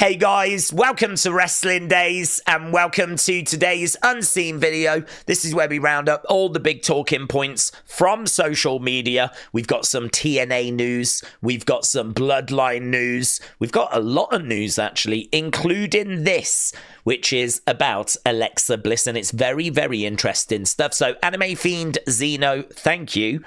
Hey guys, welcome to Wrestling Days and welcome to today's unseen video. This is where we round up all the big talking points from social media. We've got some TNA news, we've got some Bloodline news, we've got a lot of news actually, including this, which is about Alexa Bliss, and it's very, very interesting stuff. So Anime Fiend Zeno, thank you.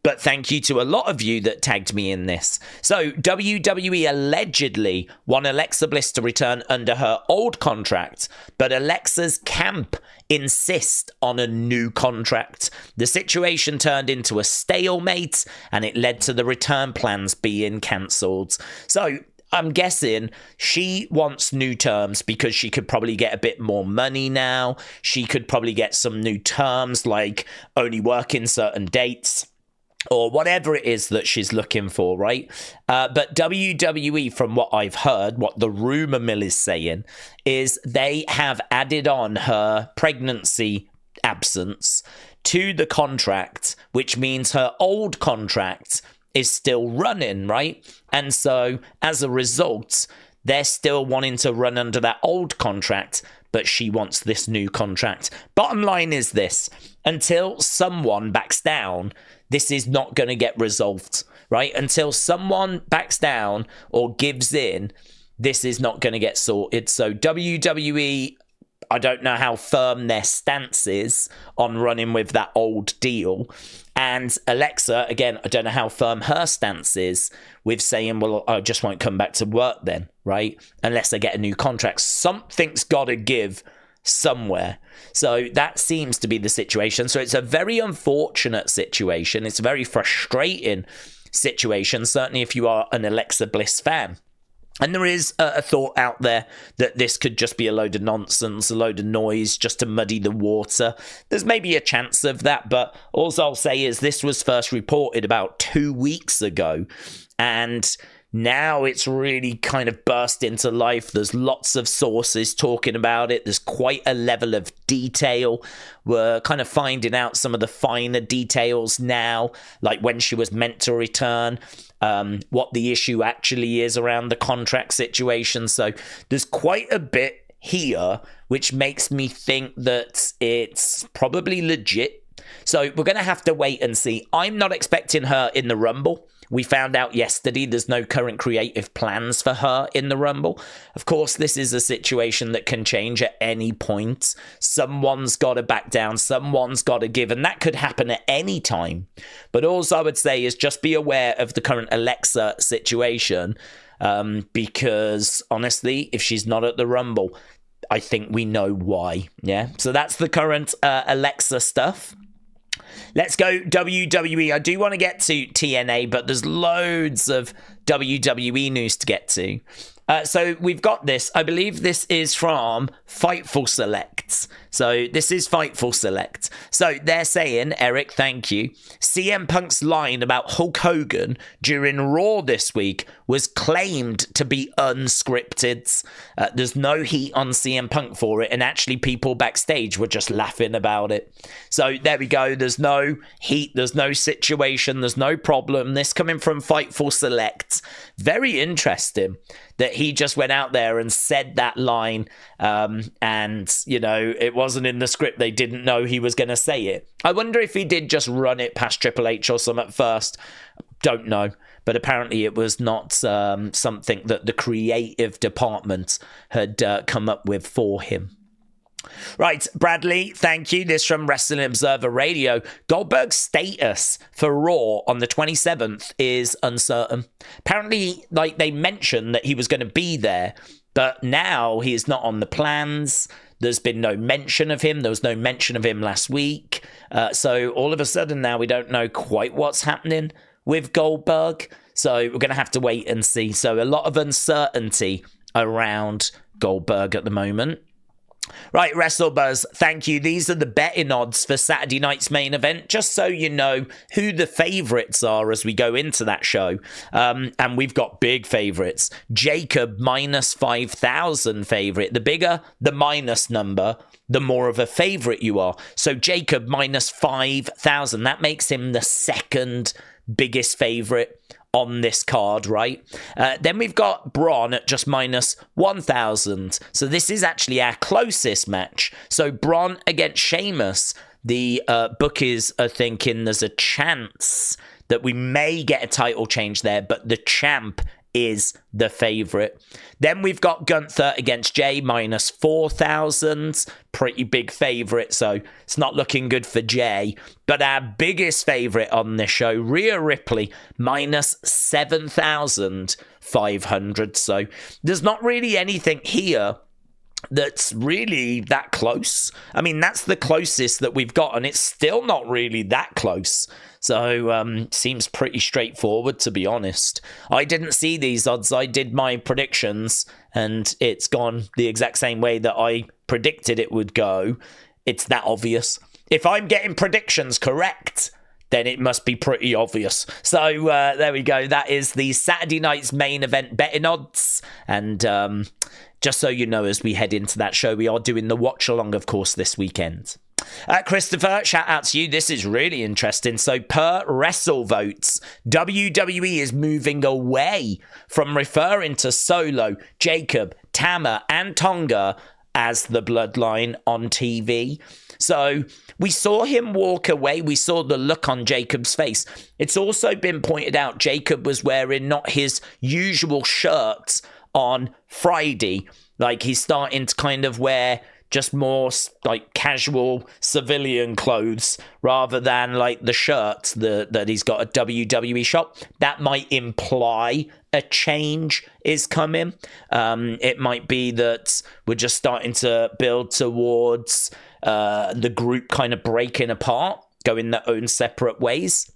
But thank you to a lot of you that tagged me in this. So, WWE allegedly want Alexa Bliss to return under her old contract, but Alexa's camp insist on a new contract. The situation turned into a stalemate, and it led to the return plans being cancelled. So, I'm guessing she wants new terms because she could probably get a bit more money now. She could probably get some new terms like only working certain dates, or whatever it is that she's looking for, right? But WWE, from what I've heard, what the rumor mill is saying, is they have added on her pregnancy absence to the contract, which means her old contract is still running, right? And so, as a result, they're still wanting to run under that old contract, but she wants this new contract. Bottom line is this: until someone backs down, this is not going to get resolved, right? Until someone backs down or gives in, this is not going to get sorted. So WWE, I don't know how firm their stance is on running with that old deal. And Alexa, again, I don't know how firm her stance is with saying, well, I just won't come back to work then, right? Unless I get a new contract. Something's got to give somewhere. So that seems to be the situation. So it's a very unfortunate situation. It's a very frustrating situation, certainly if you are an Alexa Bliss fan. And there is a thought out there that this could just be a load of nonsense, a load of noise, just to muddy the water. There's maybe a chance of that, but all I'll say is this was first reported about 2 weeks ago, and now it's really kind of burst into life. There's lots of sources talking about it. There's quite a level of detail. We're kind of finding out some of the finer details now, like when she was meant to return, what the issue actually is around the contract situation. So there's quite a bit here, which makes me think that it's probably legit. So we're going to have to wait and see. I'm not expecting her in the Rumble. We found out yesterday there's no current creative plans for her in the Rumble. Of course, this is a situation that can change at any point. Someone's got to back down. Someone's got to give. And that could happen at any time. But all I would say is just be aware of the current Alexa situation. Because, honestly, if she's not at the Rumble, I think we know why. Yeah. So that's the current Alexa stuff. Let's go WWE. I do want to get to TNA, but there's loads of WWE news to get to. So we've got this. I believe this is from Fightful Select. So this is Fightful Select. So they're saying, Eric, thank you, CM Punk's line about Hulk Hogan during Raw this week was claimed to be unscripted. There's no heat on CM Punk for it, and actually people backstage were just laughing about it. So there we go. There's no heat. There's no situation. There's no problem. This coming from Fightful Select. Very interesting that he just went out there and said that line, and, you know, it wasn't in the script. They didn't know he was going to say it. I wonder if he did just run it past Triple H or something at first. Don't know. But apparently it was not something that the creative department had come up with for him. Right, Bradley, thank you. This from Wrestling Observer Radio. Goldberg's status for Raw on the 27th is uncertain. Apparently, like, they mentioned that he was going to be there, but now he is not on the plans. There's been no mention of him. There was no mention of him last week. So all of a sudden now we don't know quite what's happening with Goldberg. So we're going to have to wait and see. So a lot of uncertainty around Goldberg at the moment. Right, WrestleBuzz, thank you. These are the betting odds for Saturday night's main event, just so you know who the favourites are as we go into that show. And we've got big favourites. Jacob, minus 5,000 favourite. The bigger the minus number, the more of a favourite you are. So Jacob, minus 5,000. That makes him the second biggest favourite on this card, right? Then we've got Braun at just minus 1,000. So this is actually our closest match. So Braun against Sheamus. The bookies are thinking there's a chance that we may get a title change there, but the champ is the favourite. Then we've got Gunther against Jay, minus 4,000. Pretty big favourite, so it's not looking good for Jay. But our biggest favourite on this show, Rhea Ripley, minus 7,500. So there's not really anything here that's really that close. I mean, that's the closest that we've got, and it's still not really that close. So, seems pretty straightforward, to be honest. I didn't see these odds. I did my predictions, and it's gone the exact same way that I predicted it would go. It's that obvious. If I'm getting predictions correct, then it must be pretty obvious. So, there we go. That is the Saturday night's main event betting odds. And just so you know, as we head into that show, we are doing the watch-along, of course, this weekend. Christopher, shout out to you. This is really interesting. So per WrestleVotes, WWE is moving away from referring to Solo, Jacob, Tama, and Tonga as the Bloodline on TV. So we saw him walk away. We saw the look on Jacob's face. It's also been pointed out Jacob was wearing not his usual shirts on Friday. Like, he's starting to kind of wear just more like casual civilian clothes rather than like the shirts that he's got at WWE shop. That might imply a change is coming. It might be that we're just starting to build towards the group kind of breaking apart, going their own separate ways.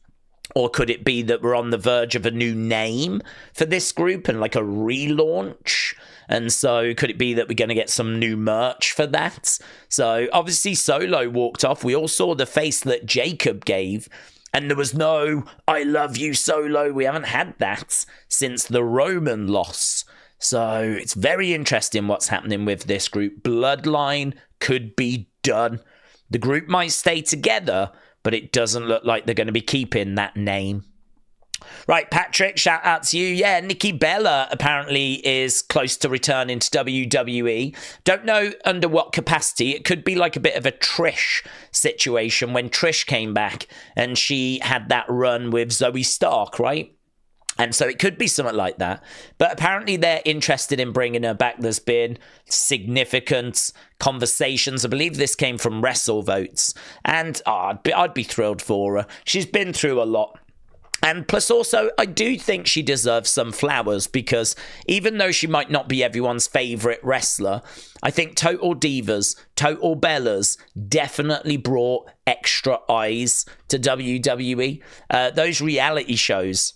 Or could it be that we're on the verge of a new name for this group and like a relaunch? And so could it be that we're going to get some new merch for that? So obviously Solo walked off. We all saw the face that Jacob gave. And there was no, I love you, Solo. We haven't had that since the Roman loss. So it's very interesting what's happening with this group. Bloodline could be done. The group might stay together, but it doesn't look like they're going to be keeping that name. Right, Patrick, shout out to you. Yeah, Nikki Bella apparently is close to returning to WWE. Don't know under what capacity. It could be like a bit of a Trish situation when Trish came back and she had that run with Zoe Stark, right? And so it could be something like that. But apparently they're interested in bringing her back. There's been significant conversations. I believe this came from WrestleVotes. And I'd be thrilled for her. She's been through a lot. And plus also, I do think she deserves some flowers because even though she might not be everyone's favourite wrestler, I think Total Divas, Total Bellas definitely brought extra eyes to WWE. Those reality shows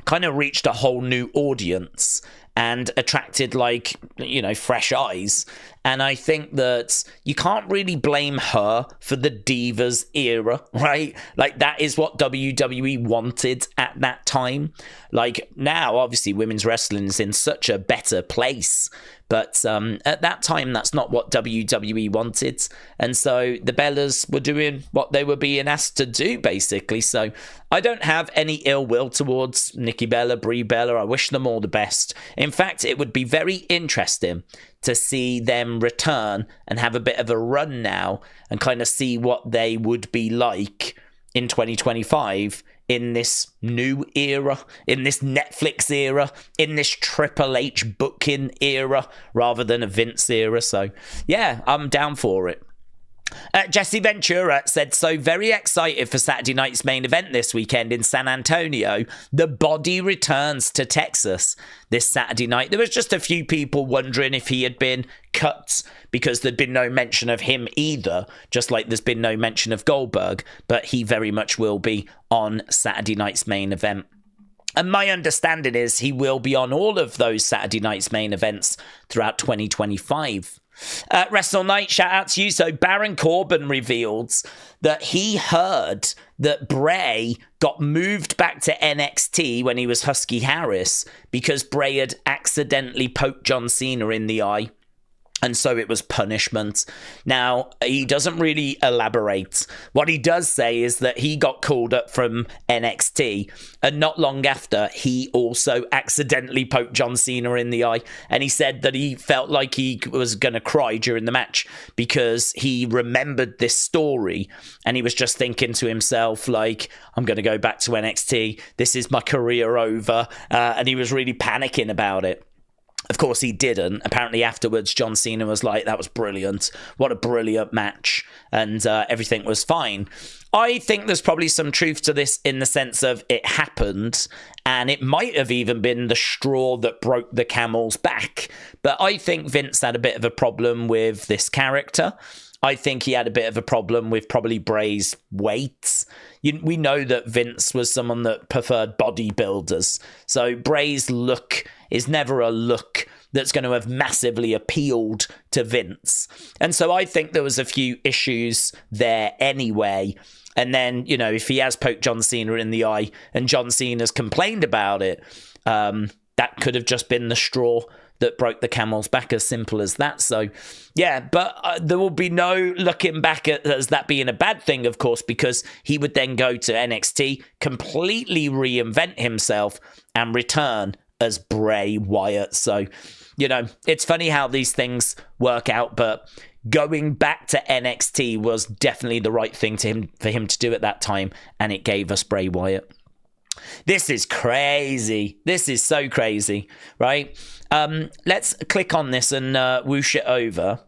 kind of reached a whole new audience and attracted, like, you know, fresh eyes. And I think that you can't really blame her for the Divas era, right? Like, that is what WWE wanted at that time. Like, now, obviously, women's wrestling is in such a better place. But at that time, that's not what WWE wanted. And so the Bellas were doing what they were being asked to do, basically. So I don't have any ill will towards Nikki Bella, Brie Bella. I wish them all the best. In fact, it would be very interesting to see them return and have a bit of a run now and kind of see what they would be like in 2025 in this new era, in this Netflix era, in this Triple H booking era, rather than a Vince era. So, yeah, I'm down for it. Jesse Ventura said, so very excited for Saturday night's main event this weekend in San Antonio. The Body returns to Texas this Saturday night. There was just a few people wondering if he had been cut because there'd been no mention of him either, just like there's been no mention of Goldberg, but he very much will be on Saturday night's main event. And my understanding is he will be on all of those Saturday night's main events throughout 2025. Wrestle Night, shout out to you. So Baron Corbin revealed that he heard that Bray got moved back to NXT when he was Husky Harris because Bray had accidentally poked John Cena in the eye. And so it was punishment. Now, he doesn't really elaborate. What he does say is that he got called up from NXT, and not long after, he also accidentally poked John Cena in the eye. And he said that he felt like he was going to cry during the match because he remembered this story. And he was just thinking to himself, like, I'm going to go back to NXT. This is my career over. And he was really panicking about it. Of course, he didn't. Apparently, afterwards, John Cena was like, that was brilliant. What a brilliant match. And everything was fine. I think there's probably some truth to this in the sense of it happened, and it might have even been the straw that broke the camel's back. But I think Vince had a bit of a problem with this character. I think he had a bit of a problem with probably Bray's weight. We know that Vince was someone that preferred bodybuilders. So Bray's look is never a look that's going to have massively appealed to Vince. And so I think there was a few issues there anyway. And then, if he has poked John Cena in the eye and John Cena's complained about it, that could have just been the straw that broke the camel's back, as simple as that. So, yeah, but there will be no looking back at as that being a bad thing, of course, because he would then go to NXT, completely reinvent himself, and return as Bray Wyatt. So, it's funny how these things work out, but going back to NXT was definitely the right thing for him to do at that time, and it gave us Bray Wyatt. This is crazy. This is so crazy, right? Let's click on this and whoosh it over.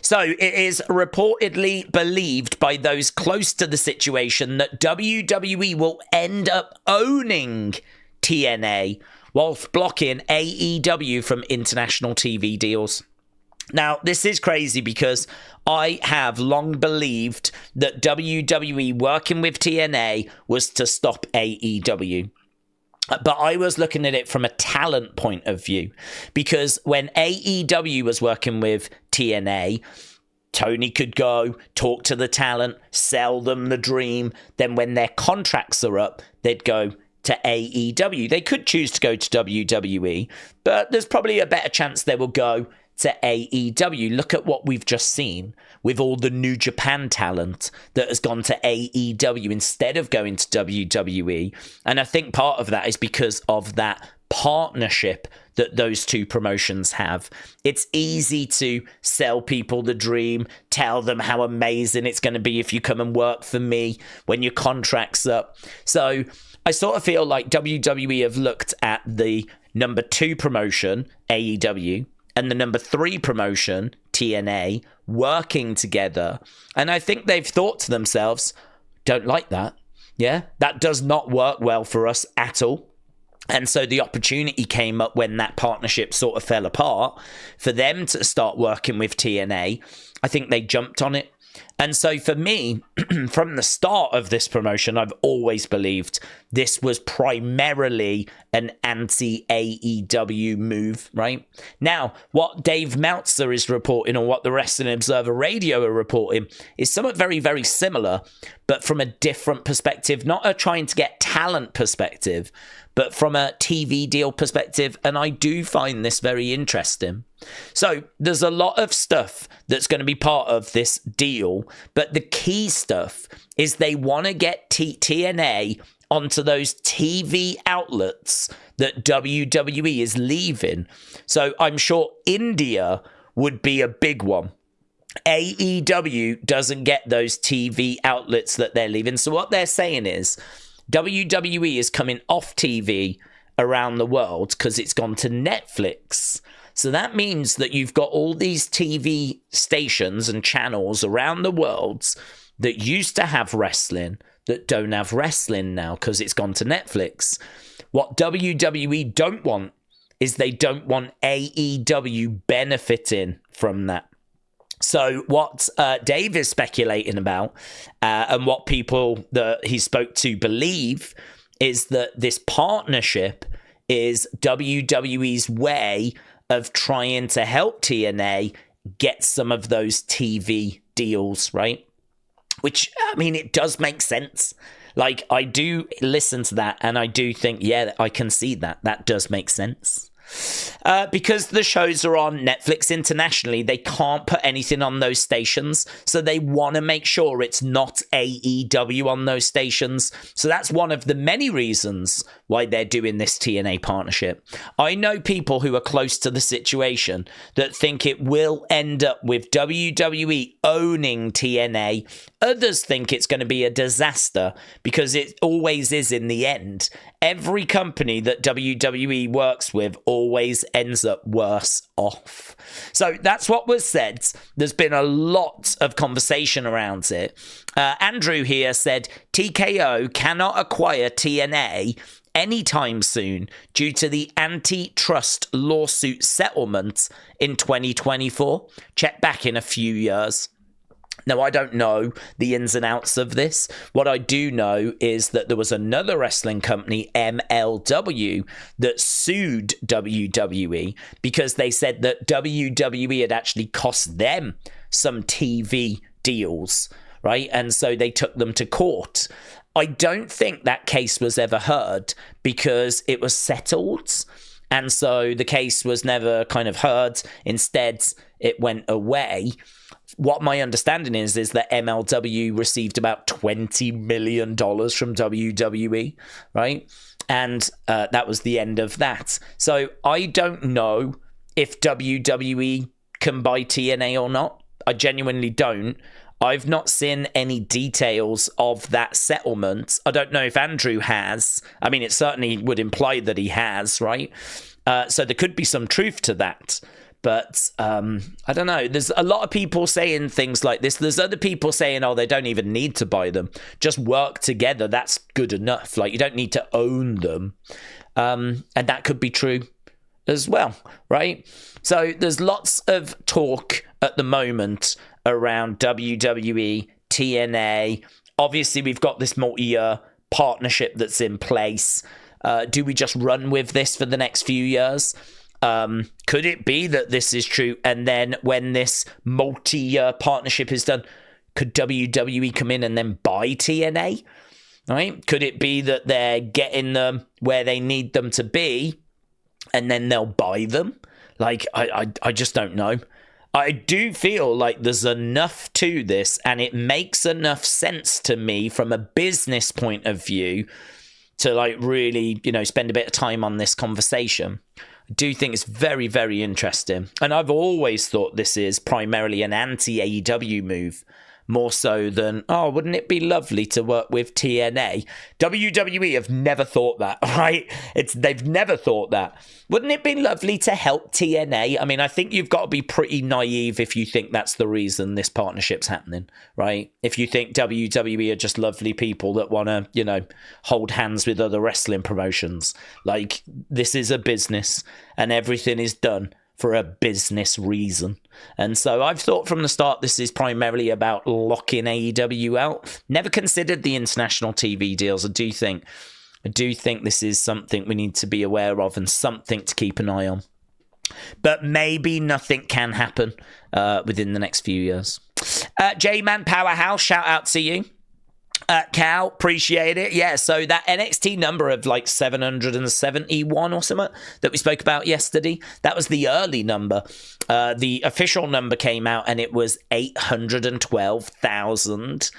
So it is reportedly believed by those close to the situation that WWE will end up owning TNA whilst blocking AEW from international TV deals. Now, this is crazy because I have long believed that WWE working with TNA was to stop AEW. But I was looking at it from a talent point of view, because when AEW was working with TNA, Tony could go, talk to the talent, sell them the dream. Then when their contracts are up, they'd go to AEW. They could choose to go to WWE, but there's probably a better chance they will go to AEW. Look at what we've just seen with all the New Japan talent that has gone to AEW instead of going to WWE. And I think part of that is because of that partnership that those two promotions have. It's easy to sell people the dream, tell them how amazing it's going to be if you come and work for me when your contract's up. So I sort of feel like WWE have looked at the number 2 promotion, AEW, and the number 3 promotion, TNA, working together. And I think they've thought to themselves, don't like that. Yeah, that does not work well for us at all. And so the opportunity came up when that partnership sort of fell apart for them to start working with TNA. I think they jumped on it. And so for me, from the start of this promotion, I've always believed this was primarily an anti-AEW move, right? Now, what Dave Meltzer is reporting, or what the Wrestling Observer Radio are reporting, is somewhat very, very similar, but from a different perspective, not a trying to get talent perspective, but from a TV deal perspective. And I do find this very interesting. So there's a lot of stuff that's going to be part of this deal, but the key stuff is they want to get TNA onto those TV outlets that WWE is leaving. So I'm sure India would be a big one. AEW doesn't get those TV outlets that they're leaving. So what they're saying is WWE is coming off TV around the world because it's gone to Netflix. So that means that you've got all these TV stations and channels around the world that used to have wrestling that don't have wrestling now because it's gone to Netflix. What WWE don't want is they don't want AEW benefiting from that. So what Dave is speculating about and what people that he spoke to believe is that this partnership is WWE's way of trying to help TNA get some of those TV deals, right? Which, I mean, it does make sense. Like, I do listen to that and I do think, yeah, I can see that. That does make sense. Because the shows are on Netflix internationally, they can't put anything on those stations. So they want to make sure it's not AEW on those stations. So that's one of the many reasons why they're doing this TNA partnership. I know people who are close to the situation that think it will end up with WWE owning TNA. Others think it's going to be a disaster because it always is in the end. Every company that WWE works with always ends up worse off. So that's what was said. There's been a lot of conversation around it. Andrew here said TKO cannot acquire TNA anytime soon due to the antitrust lawsuit settlement in 2024. Check back in a few years. Now, I don't know the ins and outs of this. What I do know is that there was another wrestling company, MLW, that sued WWE because they said that WWE had actually cost them some TV deals, right? And so they took them to court. I don't think that case was ever heard because it was settled. And so the case was never kind of heard. Instead, it went away. What my understanding is that MLW received about $20 million from WWE, right? And that was the end of that. So I don't know if WWE can buy TNA or not. I genuinely don't. I've not seen any details of that settlement. I don't know if Andrew has. I mean, it certainly would imply that he has, right? So there could be some truth to that. But I don't know. There's a lot of people saying things like this. There's other people saying, oh, they don't even need to buy them. Just work together. That's good enough. Like, you don't need to own them. And that could be true as well, right? So there's lots of talk at the moment around WWE, TNA. Obviously, we've got this multi-year partnership that's in place. Do we just run with this for the next few years? Could it be that this is true? And then when this multi-year partnership is done, could WWE come in and then buy TNA? Right? Could it be that they're getting them where they need them to be and then they'll buy them? Like, I just don't know. I do feel like there's enough to this and it makes enough sense to me from a business point of view to like really, spend a bit of time on this conversation. I do think it's very, very interesting. And I've always thought this is primarily an anti-AEW move, more so than, oh, wouldn't it be lovely to work with TNA? WWE have never thought that, right? They've never thought that. Wouldn't it be lovely to help TNA? I mean, I think you've got to be pretty naive if you think that's the reason this partnership's happening, right? If you think WWE are just lovely people that want to, hold hands with other wrestling promotions. Like, this is a business and everything is done for a business reason. And so I've thought from the start this is primarily about locking AEW out. Never considered the international TV deals. I do think this is something we need to be aware of and something to keep an eye on. But maybe nothing can happen within the next few years. J-Man Powerhouse, shout out to you. Cal, appreciate it. Yeah, so that NXT number of like 771 or something that we spoke about yesterday, that was the early number. The official number came out and it was 812,000.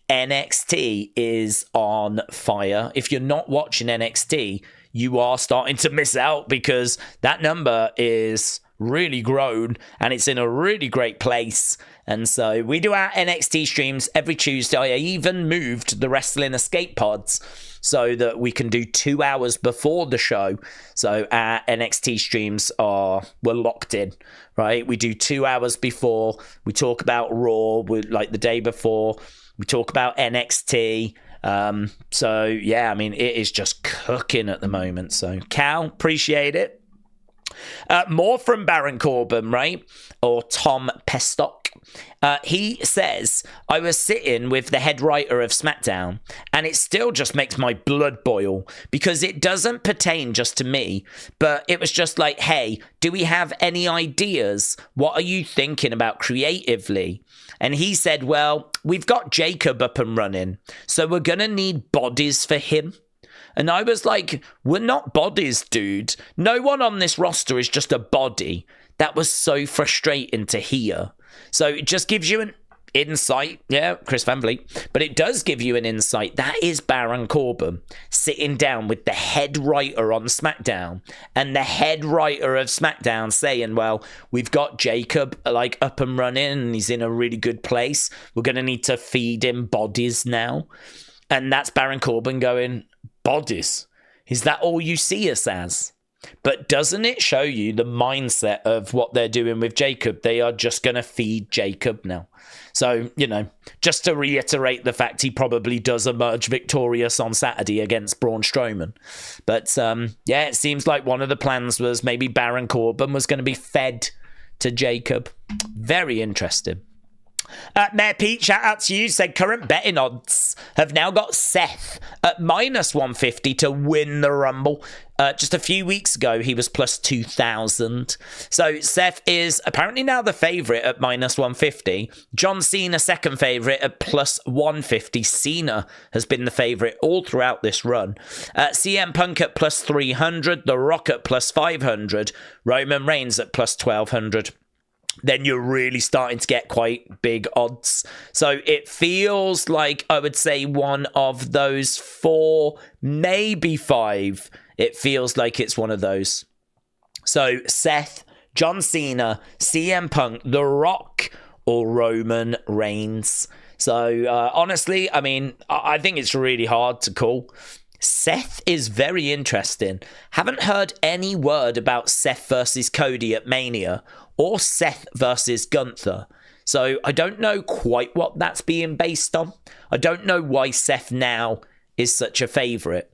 NXT is on fire. If you're not watching NXT, you are starting to miss out because that number is really grown and it's in a really great place. And so we do our NXT streams every Tuesday. I even moved the Wrestling Escape Pods so that we can do 2 hours before the show. So our NXT streams we're locked in, right? We do 2 hours before. We talk about Raw, like the day before. We talk about NXT. So yeah, I mean, it is just cooking at the moment. So Cal, appreciate it. More from Baron Corbin, right? Or Tom Pestock. He says, I was sitting with the head writer of Smackdown, and it still just makes my blood boil because it doesn't pertain just to me, but it was just like, hey, do we have any ideas? What are you thinking about creatively? And he said, well, we've got Jacob up and running, so we're going to need bodies for him. And I was like, we're not bodies, dude. No one on this roster is just a body. That was so frustrating to hear. So it just gives you an insight. Yeah, Chris Van Vliet. But it does give you an insight. That is Baron Corbin sitting down with the head writer on SmackDown. And the head writer of SmackDown saying, well, we've got Jacob like up and running and he's in a really good place. We're going to need to feed him bodies now. And that's Baron Corbin going, bodies? Is that all you see us as? But doesn't it show you the mindset of what they're doing with Jacob? They are just going to feed Jacob now. So, you know, just to reiterate the fact he probably does emerge victorious on Saturday against Braun Strowman. But, yeah, it seems like one of the plans was maybe Baron Corbin was going to be fed to Jacob. Very interesting. Mayor Pete, shout out to you, said current betting odds have now got Seth at -150 to win the Rumble. Just a few weeks ago, he was plus 2,000. So Seth is apparently now the favourite at -150. John Cena, second favourite at plus 150. Cena has been the favourite all throughout this run. CM Punk at plus 300. The Rock at plus 500. Roman Reigns at plus 1,200. Then you're really starting to get quite big odds. So it feels like, I would say, one of those 4, maybe 5. It feels like it's one of those. So Seth, John Cena, CM Punk, The Rock, or Roman Reigns. So honestly, I mean, I think it's really hard to call. Seth is very interesting. Haven't heard any word about Seth versus Cody at Mania or Seth versus Gunther. So I don't know quite what that's being based on. I don't know why Seth now is such a favourite.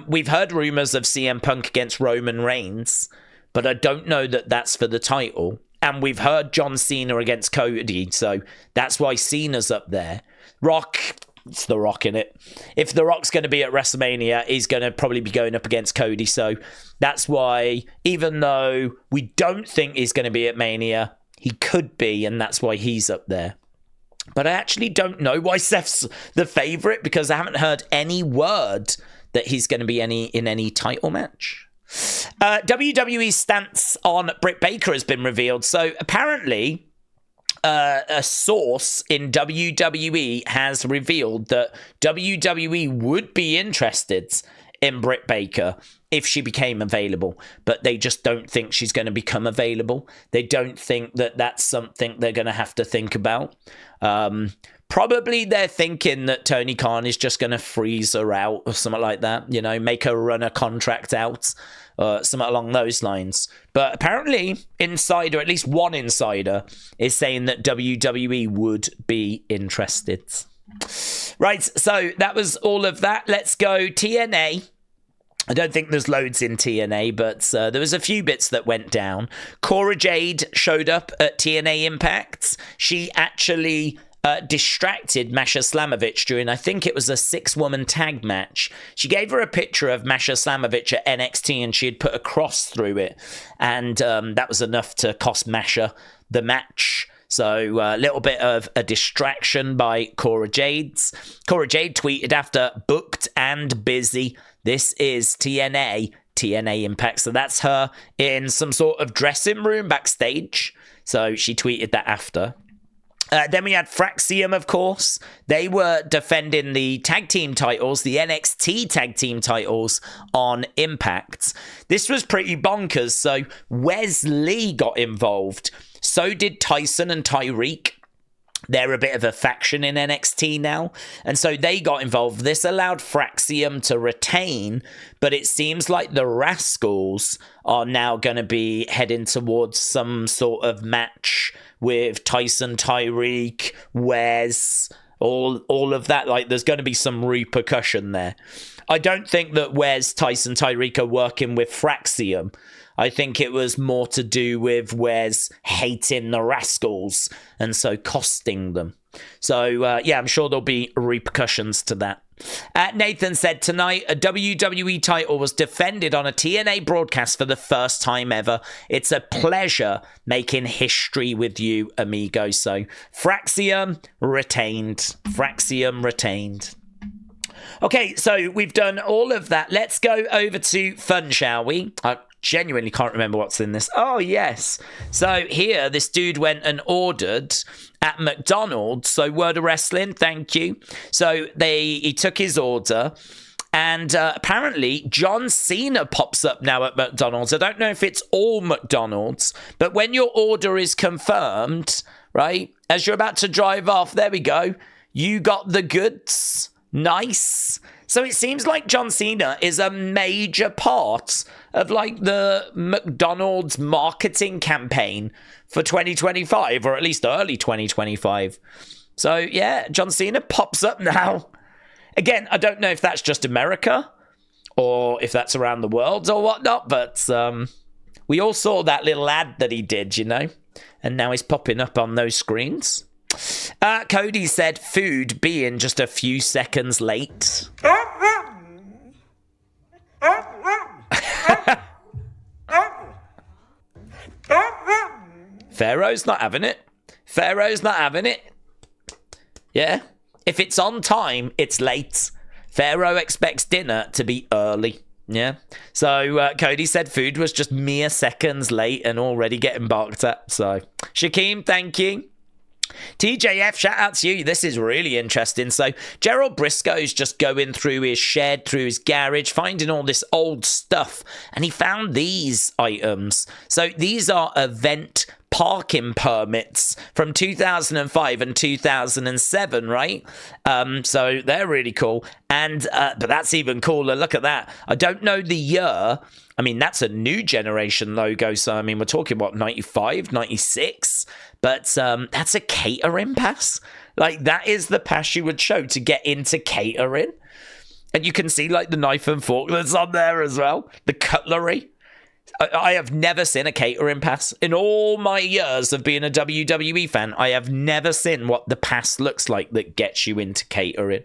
We've heard rumours of CM Punk against Roman Reigns, but I don't know that that's for the title. And we've heard John Cena against Cody, so that's why Cena's up there. Rock, it's The Rock in it. If The Rock's going to be at WrestleMania, he's going to probably be going up against Cody. So that's why, even though we don't think he's going to be at Mania, he could be, and that's why he's up there. But I actually don't know why Seth's the favourite, because I haven't heard any word that he's going to be in any title match. WWE's stance on Britt Baker has been revealed. So apparently, a source in WWE has revealed that WWE would be interested in Britt Baker if she became available, but they just don't think she's going to become available. They don't think that that's something they're going to have to think about. Probably they're thinking that Tony Khan is just going to freeze her out or something like that, you know, make her run a contract out, something along those lines. But apparently, insider, at least one insider, is saying that WWE would be interested. Right, so that was all of that. Let's go TNA. I don't think there's loads in TNA, but there was a few bits that went down. Cora Jade showed up at TNA Impact. She actually distracted Masha Slamovich during, I think it was a 6-woman tag match. She gave her a picture of Masha Slamovich at NXT and she had put a cross through it. And that was enough to cost Masha the match. So a little bit of a distraction by Cora Jade. Cora Jade tweeted after, booked and busy. This is TNA Impact. So that's her in some sort of dressing room backstage. So she tweeted that after. Then we had Fraxiom, of course. They were defending the tag team titles, the NXT tag team titles on Impact. This was pretty bonkers. So Wesley got involved. So did Tyson and Tyreek. They're a bit of a faction in NXT now. And so they got involved. This allowed Fraxiom to retain, but it seems like the Rascalz are now going to be heading towards some sort of match with Tyson, Tyreek, Wes, all of that. Like, there's going to be some repercussion there. I don't think that Wes, Tyson, Tyreek are working with Fraxiom. I think it was more to do with Wes hating the Rascalz and so costing them. So, yeah, I'm sure there'll be repercussions to that. Nathan said, tonight, a WWE title was defended on a TNA broadcast for the first time ever. It's a pleasure making history with you, amigo. So, Fraxiom retained. Fraxiom retained. Okay, so we've done all of that. Let's go over to fun, shall we? I genuinely can't remember what's in this. Oh, yes. So here, this dude went and ordered at McDonald's. So Word of Wrestling, thank you. So he took his order. And apparently, John Cena pops up now at McDonald's. I don't know if it's all McDonald's, but when your order is confirmed, right, as you're about to drive off, there we go. You got the goods. Nice. So it seems like John Cena is a major part of like the McDonald's marketing campaign for 2025, or at least early 2025. So yeah, John Cena pops up now. Again, I don't know if that's just America or if that's around the world or whatnot, but we all saw that little ad that he did, you know, and now he's popping up on those screens. Cody said food being just a few seconds late. Pharaoh's not having it. Pharaoh's not having it. Yeah. If it's on time, it's late. Pharaoh expects dinner to be early. Yeah. So Cody said food was just mere seconds late and already getting barked at. So Shakeem, thank you. TJF, shout out to you. This is really interesting. So Gerald Briscoe's just going through his shed, through his garage, finding all this old stuff, and he found these items. So these are event parking permits from 2005 and 2007, right? So they're really cool. And but that's even cooler. Look at that. I don't know the year. I mean, that's a new generation logo. So, I mean, we're talking, what, 95, 96? But that's a catering pass. Like, that is the pass you would show to get into catering. And you can see, like, the knife and fork that's on there as well. The cutlery. I have never seen a catering pass. In all my years of being a WWE fan, I have never seen what the pass looks like that gets you into catering.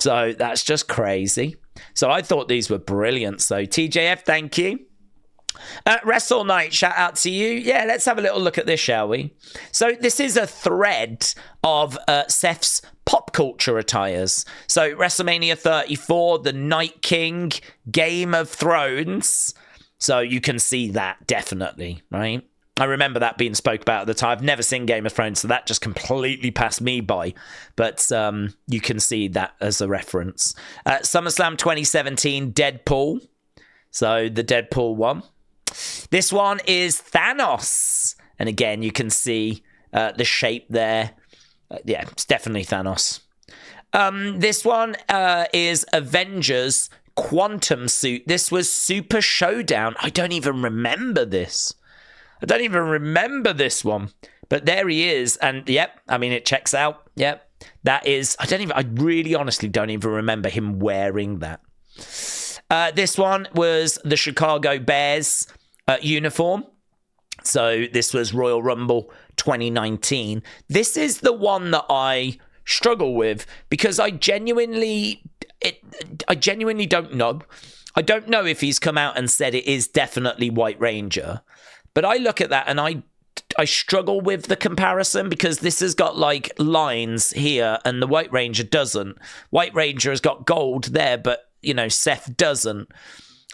So that's just crazy. So I thought these were brilliant. So TJF, thank you. Wrestle Night, shout out to you. Yeah, let's have a little look at this, shall we? So this is a thread of Seth's pop culture attires. So WrestleMania 34, the Night King, Game of Thrones. So you can see that, definitely, right? I remember that being spoke about at the time. I've never seen Game of Thrones, so that just completely passed me by. But you can see that as a reference. SummerSlam 2017, Deadpool. So the Deadpool one. This one is Thanos. And again, you can see the shape there. Yeah, it's definitely Thanos. This one is Avengers Quantum Suit. This was Super Showdown. I don't even remember this. I don't even remember this one. But there he is. And yep, I mean, it checks out. Yep. That is, I really honestly don't even remember him wearing that. This one was the Chicago Bears uniform. So this was Royal Rumble 2019. This is the one that I struggle with because I genuinely don't know. I don't know if he's come out and said it is definitely White Ranger. But I look at that and I struggle with the comparison because this has got like lines here and the White Ranger doesn't. White Ranger has got gold there, but you know, Seth doesn't.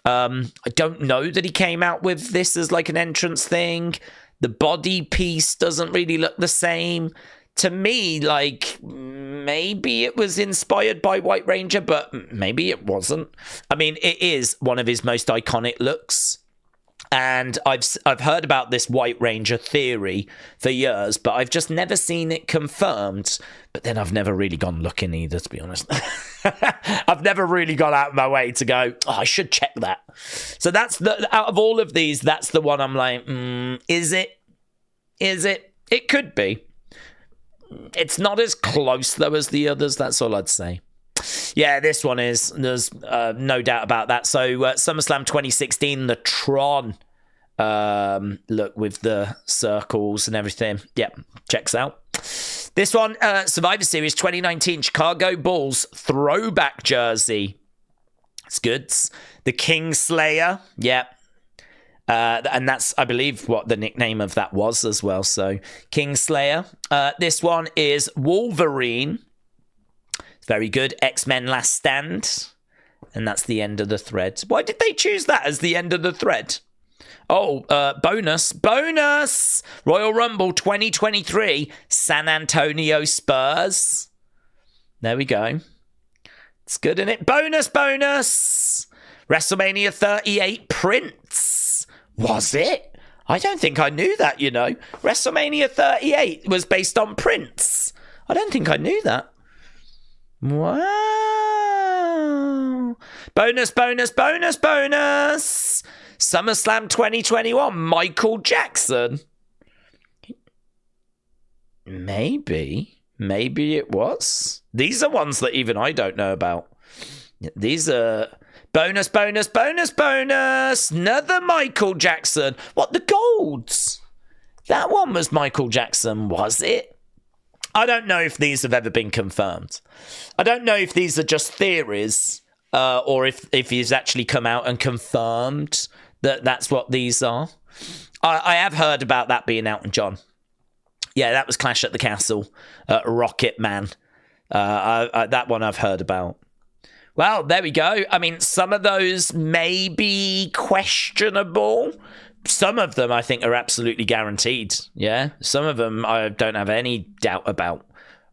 I don't know that he came out with this as like an entrance thing. The body piece doesn't really look the same. To me, like, maybe it was inspired by White Ranger, but maybe it wasn't. I mean, it is one of his most iconic looks. And I've heard about this White Ranger theory for years, but I've just never seen it confirmed. But then I've never really gone looking either, to be honest. I've never really gone out of my way to go, oh, I should check that. So that's out of all of these, that's the one I'm like, is it? Is it? It could be. It's not as close, though, as the others. That's all I'd say. Yeah, this one is. There's no doubt about that. So, SummerSlam 2016, the Tron look with the circles and everything. Yep, checks out. This one, Survivor Series 2019, Chicago Bulls throwback jersey. It's good. The Kingslayer. Yep. And that's, I believe, what the nickname of that was as well. So, Kingslayer. This one is Wolverine. Very good. X-Men Last Stand. And that's the end of the thread. Why did they choose that as the end of the thread? Oh, bonus. Bonus! Royal Rumble 2023. San Antonio Spurs. There we go. It's good, isn't it? Bonus, bonus! WrestleMania 38 Prince. Was it? I don't think I knew that, you know. WrestleMania 38 was based on Prince. I don't think I knew that. Wow. Bonus, bonus, bonus, bonus. SummerSlam 2021, Michael Jackson. Maybe it was. These are ones that even I don't know about. These are bonus, bonus, bonus, bonus. Another Michael Jackson. What, the golds? That one was Michael Jackson, was it? I don't know if these have ever been confirmed. I don't know if these are just theories or if he's actually come out and confirmed that that's what these are. I have heard about that being Elton John. Yeah, that was Clash at the Castle, Rocket Man. That one I've heard about. Well, there we go. I mean, some of those may be questionable. Some of them I think are absolutely guaranteed. Yeah, some of them I don't have any doubt about.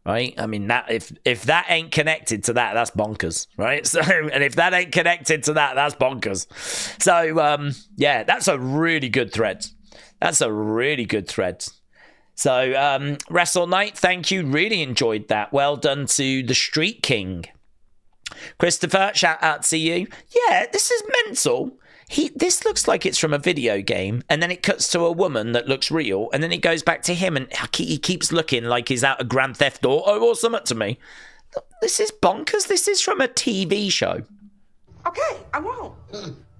Right? I mean, that if that ain't connected to that, that's bonkers, right? So, and if that ain't connected to that, that's bonkers. So, yeah, that's a really good thread. That's a really good thread. So, Wrestle Night, thank you. Really enjoyed that. Well done to the Street King. Christopher, shout out to you. Yeah, this is mental. This looks like it's from a video game, and then it cuts to a woman that looks real, and then it goes back to him, and he keeps looking like he's out of Grand Theft Auto or something to me. This is bonkers. This is from a TV show. Okay, I won't.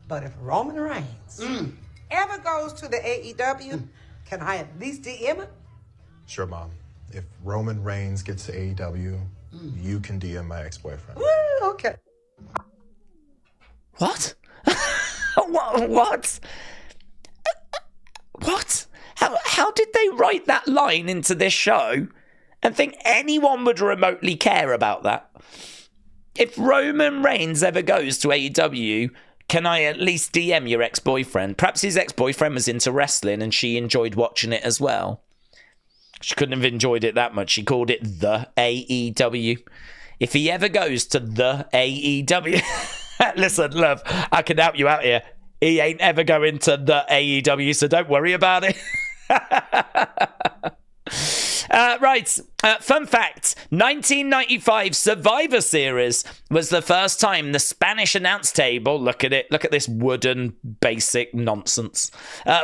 But if Roman Reigns ever goes to the AEW, can I at least DM it? Sure, Mom. If Roman Reigns gets to AEW, you can DM my ex-boyfriend. Okay. What? What? What? How did they write that line into this show and think anyone would remotely care about that? If Roman Reigns ever goes to AEW, can I at least DM your ex-boyfriend? Perhaps his ex-boyfriend was into wrestling and she enjoyed watching it as well. She couldn't have enjoyed it that much. She called it the AEW. If he ever goes to the AEW... Listen, love, I can help you out here. He ain't ever going to the AEW, so don't worry about it. Right, fun fact, 1995 Survivor Series was the first time the Spanish announce table, look at it, look at this wooden basic nonsense,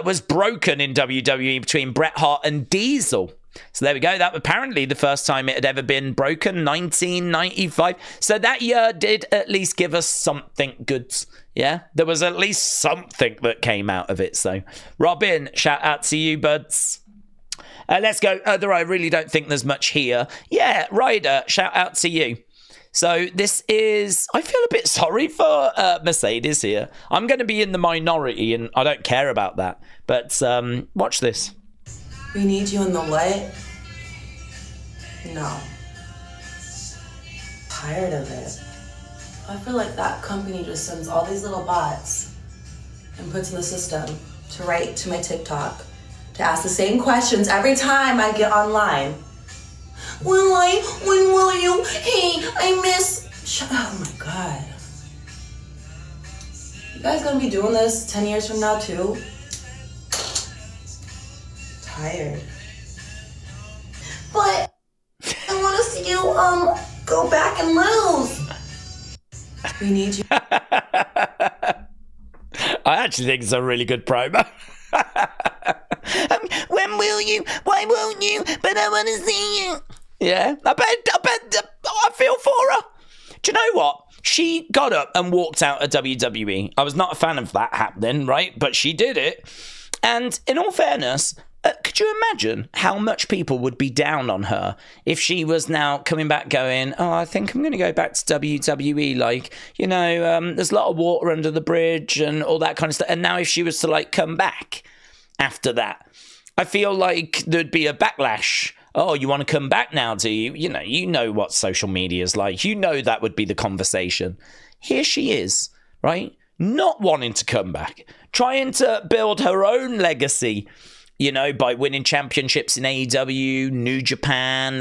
was broken in WWE between Bret Hart and Diesel. So there we go. That was apparently the first time it had ever been broken, 1995. So that year did at least give us something good. Yeah, there was at least something that came out of it. So Robin, shout out to you, buds. Let's go. Although I really don't think there's much here. Yeah, Ryder, shout out to you. So this is, I feel a bit sorry for Mercedes here. I'm going to be in the minority and I don't care about that. But watch this. We need you in the what? No. Tired of it. I feel like that company just sends all these little bots and puts in the system to write to my TikTok, to ask the same questions every time I get online. When will you? Hey, I miss... Oh my God. You guys gonna be doing this 10 years from now too? Tired. But I want to see you go back and lose. We need you. I actually think it's a really good promo. When will you? Why won't you? But I want to see you. Yeah, I bet. I feel for her. Do you know what? She got up and walked out of WWE. I was not a fan of that happening, right? But she did it. And in all fairness, could you imagine how much people would be down on her if she was now coming back going, oh, I think I'm going to go back to WWE. Like, you know, there's a lot of water under the bridge and all that kind of stuff. And now if she was to like come back after that, I feel like there'd be a backlash oh, you want to come back now, do you? You know what social media is like. You know that would be the conversation. Here she is, right? Not wanting to come back, trying to build her own legacy, by winning championships in AEW, New Japan,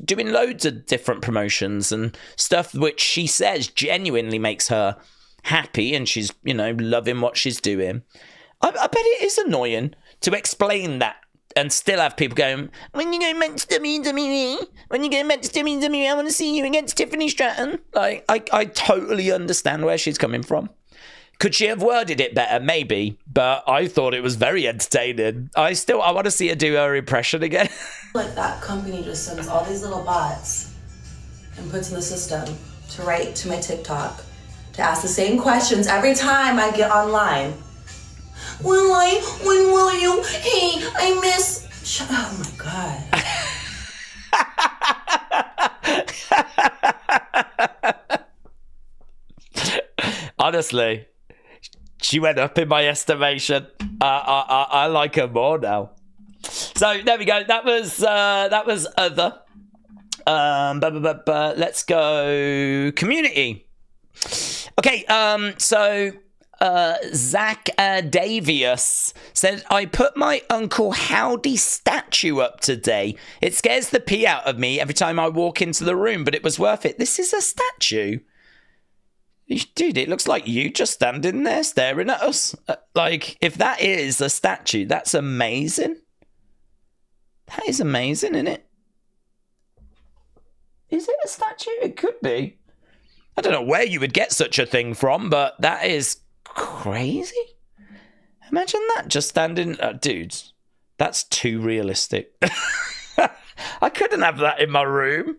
doing loads of different promotions and stuff, which she says genuinely makes her happy, and she's, loving what she's doing. I bet it is annoying to explain that and still have people going, when you go back to WWE, I want to see you against Tiffany Stratton. I totally understand where she's coming from. Could she have worded it better? Maybe, but I thought it was very entertaining. I want to see her do her impression again. Like that company just sends all these little bots and puts in the system to write to my TikTok to ask the same questions every time I get online. When will you? Hey, I miss. Oh my God. Honestly, she went up in my estimation. I like her more now. So there we go. That was other. Let's go community. Okay. So Zach Davius said, I put my Uncle Howdy statue up today. It scares the pee out of me every time I walk into the room, but it was worth it. This is a statue. Dude, it looks like you just standing there staring at us. If that is a statue, that's amazing. That is amazing, isn't it? Is it a statue? It could be. I don't know where you would get such a thing from, but that is crazy. Imagine that, just standing... dude, that's too realistic. I couldn't have that in my room.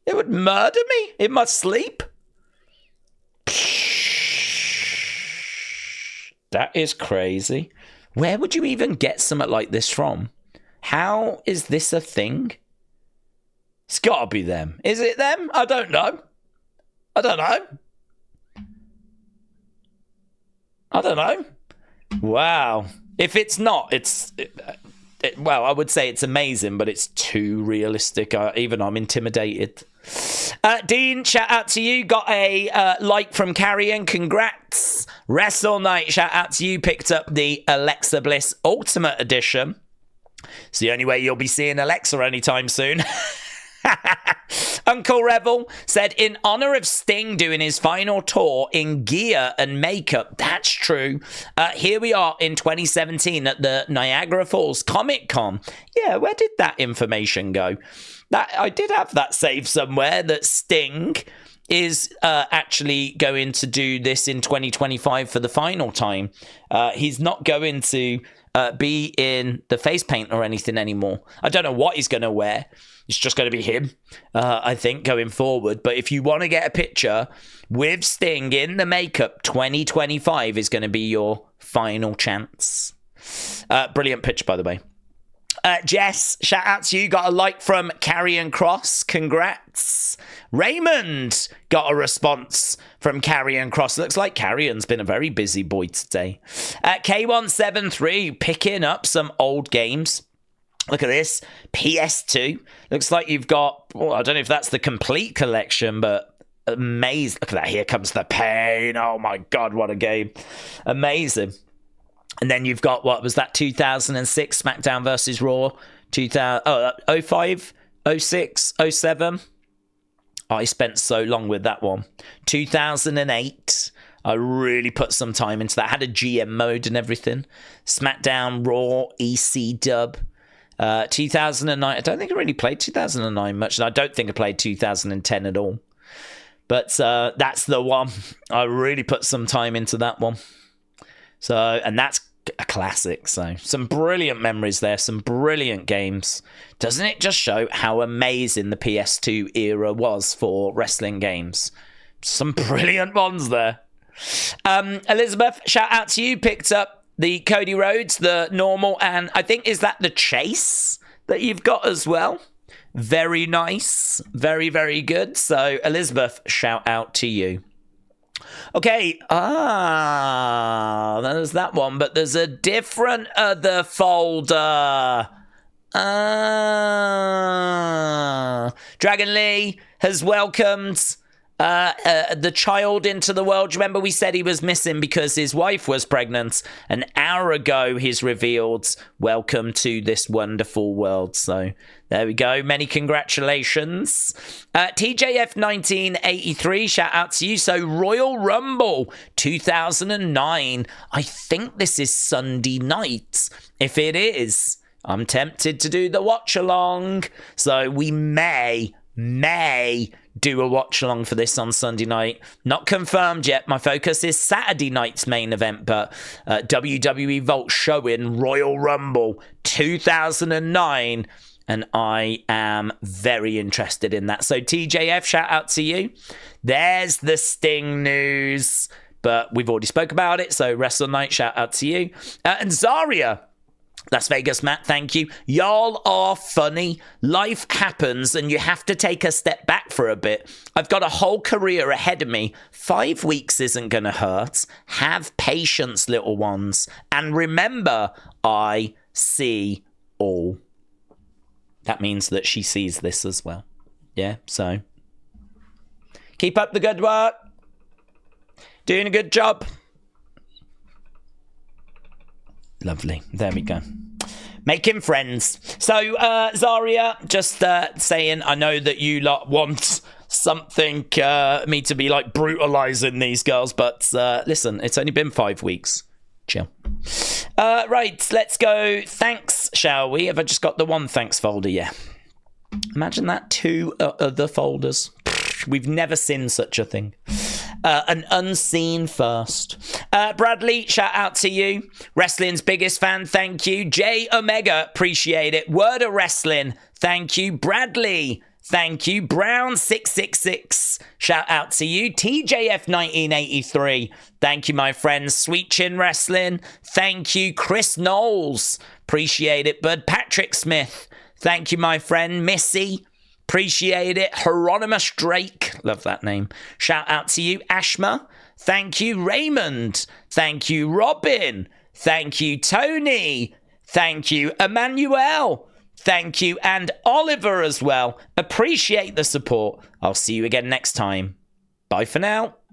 It would murder me in my sleep. That is crazy. Where would you even get something like this from? How is this a thing? It's got to be them. Is it them? I don't know. Wow. If it's not, well, I would say it's amazing, but it's too realistic. Even I'm intimidated. Dean, shout out to you. Got a like from Carrion. Congrats. Wrestle Night, shout out to you. Picked up the Alexa Bliss Ultimate Edition. It's the only way you'll be seeing Alexa anytime soon. Uncle Revel said, in honor of Sting doing his final tour in gear and makeup, that's true. Here we are in 2017 at the Niagara Falls Comic Con. Yeah, where did that information go? I did have that saved somewhere, that Sting is actually going to do this in 2025 for the final time. He's not going to be in the face paint or anything anymore. I don't know what he's going to wear. It's just going to be him, I think, going forward. But if you want to get a picture with Sting in the makeup, 2025 is going to be your final chance. Brilliant picture, by the way. Jess, shout out to you. Got a like from Carrion Cross. Congrats. Raymond got a response from Carrion Cross. Looks like Carrion's been a very busy boy today. K173 picking up some old games. Look at this. PS2. Looks like you've got, I don't know if that's the complete collection, but amazing. Look at that. Here Comes the Pain. Oh my God, what a game. Amazing. And then you've got, what was that, 2006 SmackDown versus Raw, 05, 06, 07. I spent so long with that one. 2008, I really put some time into that. I had a GM mode and everything. SmackDown, Raw, EC dub. 2009, I don't think I really played 2009 much, and I don't think I played 2010 at all. But that's the one. I really put some time into that one. So, and that's a classic. So, some brilliant memories there, some brilliant games. Doesn't it just show how amazing the PS2 era was for wrestling games? Some brilliant ones there. Elizabeth, shout out to you. Picked up the Cody Rhodes, the normal, and I think, is that the chase that you've got as well? Very nice. Very, very good. So, Elizabeth, shout out to you. Okay, there's that one, but there's a different other folder. Dragon Lee has welcomed the child into the world. Remember, we said he was missing because his wife was pregnant. An hour ago, he's revealed, welcome to this wonderful world. So there we go. Many congratulations. TJF 1983, shout out to you. So Royal Rumble 2009. I think this is Sunday night. If it is, I'm tempted to do the watch along. So we may do a watch along for this on Sunday night. Not confirmed yet. My focus is Saturday night's main event, but WWE Vault showing Royal Rumble 2009, and I am very interested in that. So TJF, shout out to you. There's the Sting news, but we've already spoke about it, so Wrestle Night, shout out to you. And Zaria, Las Vegas Matt, thank you. Y'all are funny. Life happens and you have to take a step back for a bit. I've got a whole career ahead of me. 5 weeks isn't going to hurt. Have patience, little ones. And remember, I see all. That means that she sees this as well. Yeah, so keep up the good work. Doing a good job. Lovely. There we go. Making friends. So, Zaria, just saying, I know that you lot want something, me to be like brutalizing these girls, but listen, it's only been 5 weeks. Chill. Right, let's go. Thanks, shall we? Have I just got the one thanks folder? Yeah. Imagine that, 2 other folders. We've never seen such a thing. An unseen first. Bradley, shout out to you. Wrestling's biggest fan, thank you. J Omega, appreciate it. Word of Wrestling, thank you. Bradley, thank you. Brown666, shout out to you. TJF 1983, thank you, my friends. Sweet Chin Wrestling, thank you. Chris Knowles, appreciate it. Bud Patrick Smith, thank you, my friend. Missy, appreciate it. Hieronymus Drake, love that name. Shout out to you. Ashma, thank you. Raymond, thank you. Robin, thank you. Tony, thank you. Emmanuel, thank you. And Oliver as well. Appreciate the support. I'll see you again next time. Bye for now.